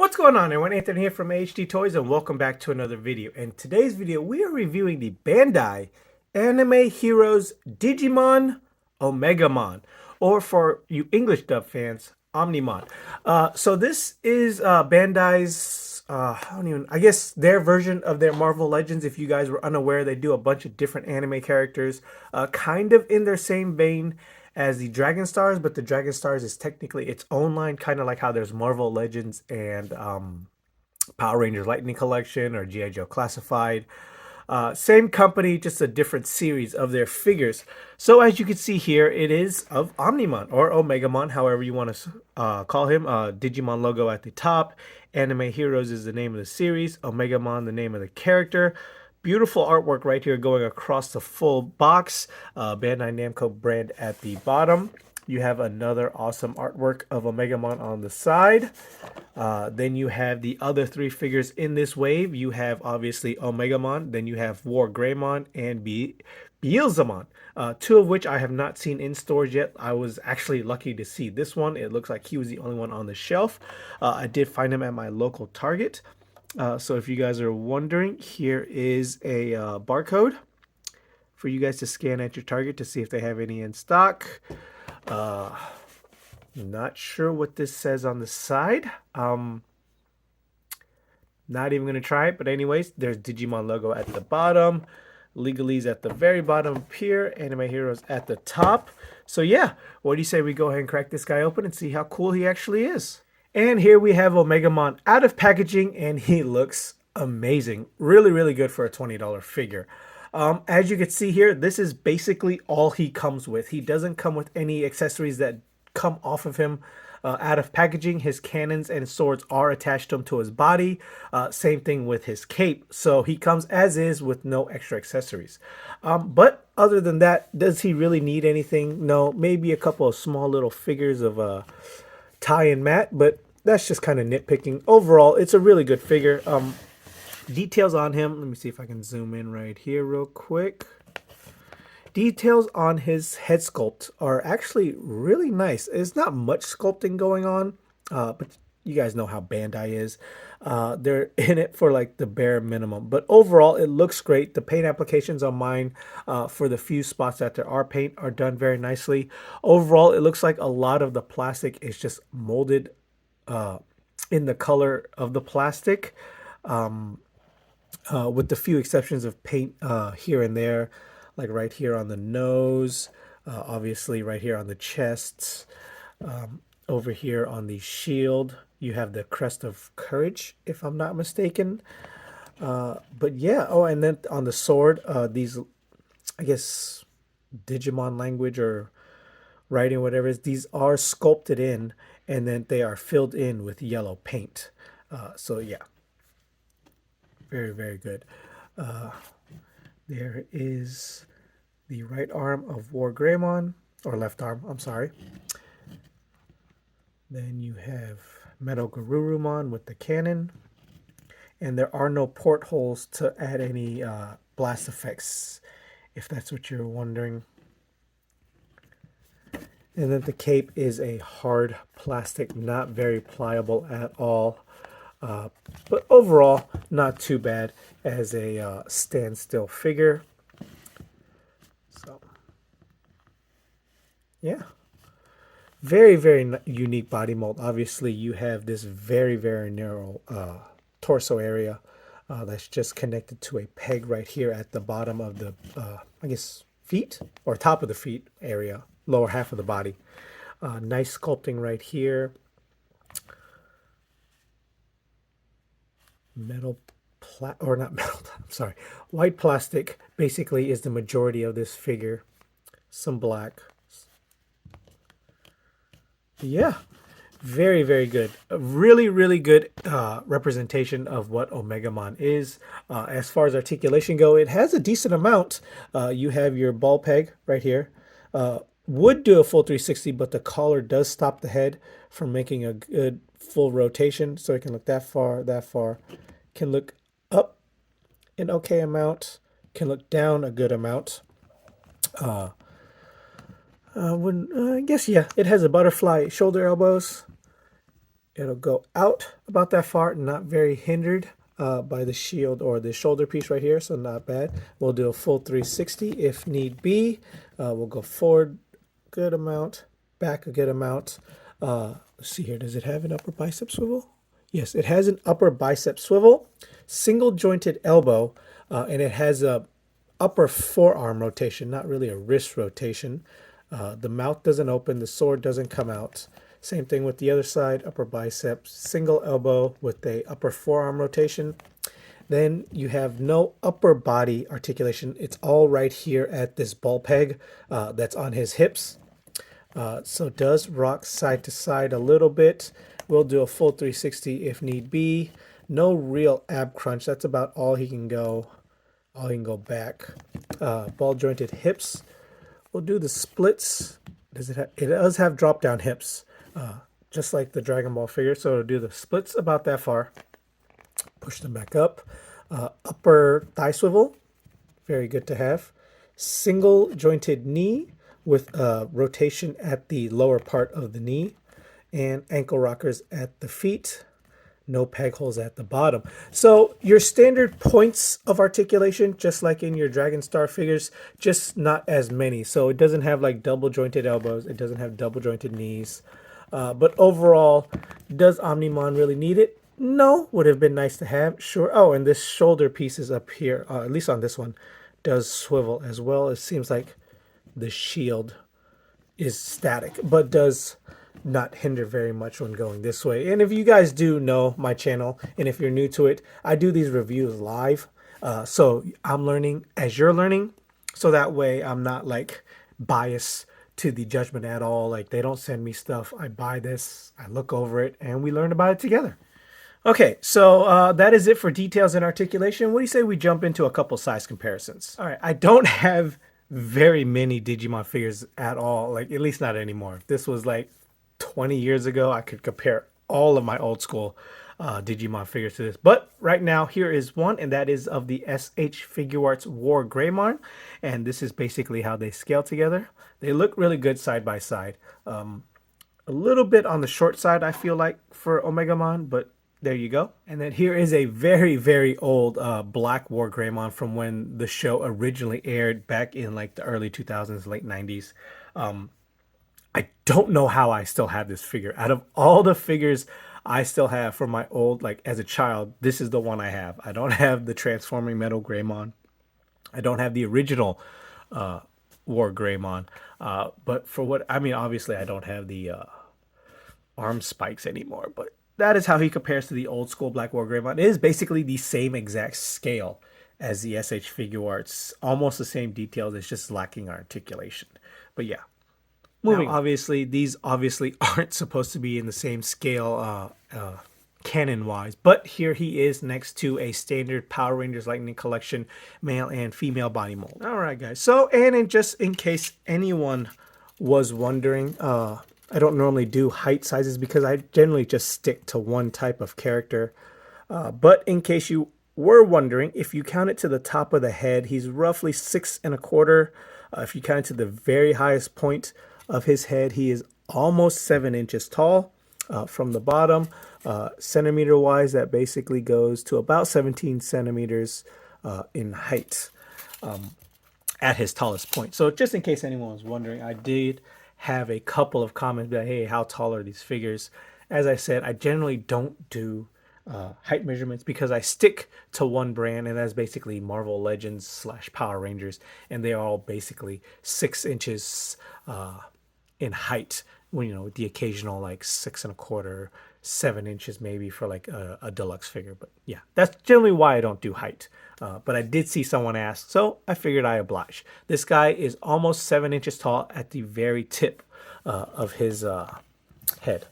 What's going on everyone? Anthony here from HD Toys and welcome back to another video. In today's video, we are reviewing the Bandai Anime Heroes Digimon Omegamon, or for you English dub fans, Omnimon. So this is Bandai's, I guess their version of their Marvel Legends. If you guys were unaware, they do a bunch of different anime characters, kind of in their same vein as the Dragon Stars, but the Dragon Stars is technically its own line, kind of like how there's Marvel Legends and Power Rangers Lightning Collection or G.I. Joe Classified. Same company, just a different series of their figures. So as you can see here, it is of Omnimon or Omegamon, however you want to call him. Digimon logo at the top. Anime Heroes is the name of the series. Omegamon, the name of the character. Beautiful artwork right here going across the full box. Bandai Namco brand at the bottom. You have another awesome artwork of Omegamon on the side. Then you have the other three figures in this wave. You have obviously Omegamon. Then you have WarGreymon and Beelzemon. Two of which I have not seen in stores yet. I was actually lucky to see this one. It looks like he was the only one on the shelf. I did find him at my local Target. So if you guys are wondering, here is a barcode for you guys to scan at your Target to see if they have any in stock. Not sure what this says on the side. Not even going to try it. But anyways, there's Digimon logo at the bottom. Legalese at the very bottom up here. Anime Heroes at the top. So yeah, what do you say we go ahead and crack this guy open and see how cool he actually is? And here we have Omegamon out of packaging, and he looks amazing. Really, really good for a $20 figure. As you can see here, this is basically all he comes with. He doesn't come with any accessories that come off of him out of packaging. His cannons and swords are attached to him to his body. Same thing with his cape. So he comes as is with no extra accessories. But other than that, does he really need anything? No, maybe a couple of small little figures of Ty and Matt, but that's just kind of nitpicking. Overall, it's a really good figure. Details on him, let me see if I can zoom in right here real quick. Details on his head sculpt are actually really nice. There's not much sculpting going on, but you guys know how Bandai is. They're in it for like the bare minimum. But overall, it looks great. The paint applications on mine for the few spots that there are paint are done very nicely. Overall, it looks like a lot of the plastic is just molded in the color of the plastic. With the few exceptions of paint here and there, like right here on the nose, obviously right here on the chest, over here on the shield, you have the crest of courage, if I'm not mistaken. But yeah, oh, and then on the sword, these, I guess, Digimon language or writing, whatever it is, these are sculpted in, and then they are filled in with yellow paint. So yeah. Very, very good. There is the right arm of WarGreymon, or left arm, I'm sorry. Then you have Metal Garurumon with the cannon. And there are no portholes to add any blast effects, if that's what you're wondering. And then the cape is a hard plastic, not very pliable at all. But overall, not too bad as a standstill figure. So, yeah. Very, very unique body mold. Obviously, you have this very, very narrow torso area that's just connected to a peg right here at the bottom of the, I guess, feet or top of the feet area, lower half of the body. Nice sculpting right here. White plastic basically is the majority of this figure. Some black. Yeah, very, very good. A really, really good representation of what Omegamon is. As far as articulation go, it has a decent amount. You have your ball peg right here. Would do a full 360, but the collar does stop the head from making a good full rotation, so it can look that far, can look up an okay amount, can look down a good amount. I guess, yeah, it has a butterfly shoulder elbows. It'll go out about that far, not very hindered by the shield or the shoulder piece right here, so not bad. We'll do a full 360 if need be. We'll go forward a good amount, back a good amount. Let's see here, does it have an upper bicep swivel? Yes, it has an upper bicep swivel, single jointed elbow, and it has a upper forearm rotation, not really a wrist rotation. The mouth doesn't open, the sword doesn't come out. Same thing with the other side, upper bicep, single elbow with a upper forearm rotation. Then you have no upper body articulation. It's all right here at this ball peg that's on his hips. So it does rock side to side a little bit. We'll do a full 360 if need be. No real ab crunch. That's about all he can go. All he can go back. Ball jointed hips. We'll do the splits. It does have drop down hips, just like the Dragon Ball figure. So it'll do the splits about that far. Push them back up. Upper thigh swivel. Very good to have. Single jointed knee with rotation at the lower part of the knee. And ankle rockers at the feet. No peg holes at the bottom. So your standard points of articulation, just like in your Dragon Star figures, just not as many. So it doesn't have like double jointed elbows. It doesn't have double jointed knees. But overall, does Omnimon really need it? No, would have been nice to have, sure. Oh, and this shoulder piece is up here, at least on this one, does swivel as well. It seems like the shield is static, but does not hinder very much when going this way. And if you guys do know my channel, and if you're new to it, I do these reviews live. So I'm learning as you're learning. So that way I'm not like biased to the judgment at all. Like they don't send me stuff. I buy this, I look over it, and we learn about it together. Okay, so that is it for details and articulation. What do you say we jump into a couple size comparisons? All right, I don't have very many Digimon figures at all, like at least not anymore. If this was like 20 years ago, I could compare all of my old school Digimon figures to this. But right now, here is one, and that is of the SH Figuarts WarGreymon. And this is basically how they scale together. They look really good side by side. A little bit on the short side, I feel like, for Omegamon, but there you go. And then here is a very, very old black WarGreymon from when the show originally aired back in like the early 2000s, late 90s. I don't know how I still have this figure. Out of all the figures I still have from my old, like as a child, this is the one I have. I don't have the Transforming Metal Greymon. I don't have the original WarGreymon. But for what, I mean, obviously I don't have the arm spikes anymore, but that is how he compares to the old school Black WarGreymon. It is basically the same exact scale as the SH Figuarts. Almost the same details, it's just lacking articulation. But yeah. Moving. Now, obviously, these obviously aren't supposed to be in the same scale canon-wise, but here he is next to a standard Power Rangers Lightning Collection male and female body mold. All right, guys. So, and just in case anyone was wondering, I don't normally do height sizes because I generally just stick to one type of character. But in case you were wondering, if you count it to the top of the head, he's roughly 6¼ if you count it to the very highest point of his head, he is almost 7 inches tall. From the bottom, centimeter wise, that basically goes to about 17 centimeters in height at his tallest point. So just in case anyone was wondering, I did have a couple of comments that, hey, how tall are these figures? As I said, I generally don't do height measurements because I stick to one brand, and that's basically Marvel Legends / Power Rangers, and they are all basically 6 inches in height. When, you know, the occasional like 6¼ 7 inches maybe for like a deluxe figure. But yeah, that's generally why I don't do height. But I did see someone ask, so I figured I oblige. This guy is almost 7 inches tall at the very tip of his head.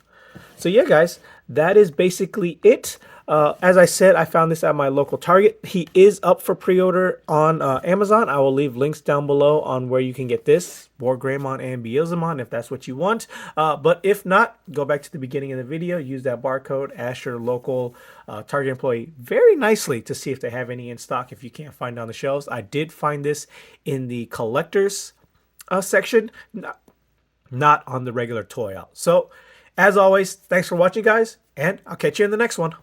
So yeah, guys, that is basically it. As I said, I found this at my local Target. He is up for pre-order on Amazon. I will leave links down below on where you can get this, WarGreymon and Beelzemon, if that's what you want. But if not, go back to the beginning of the video, use that barcode, ask your local Target employee very nicely to see if they have any in stock if you can't find it on the shelves. I did find this in the collector's section, not on the regular toy aisle. So, as always, thanks for watching, guys, and I'll catch you in the next one.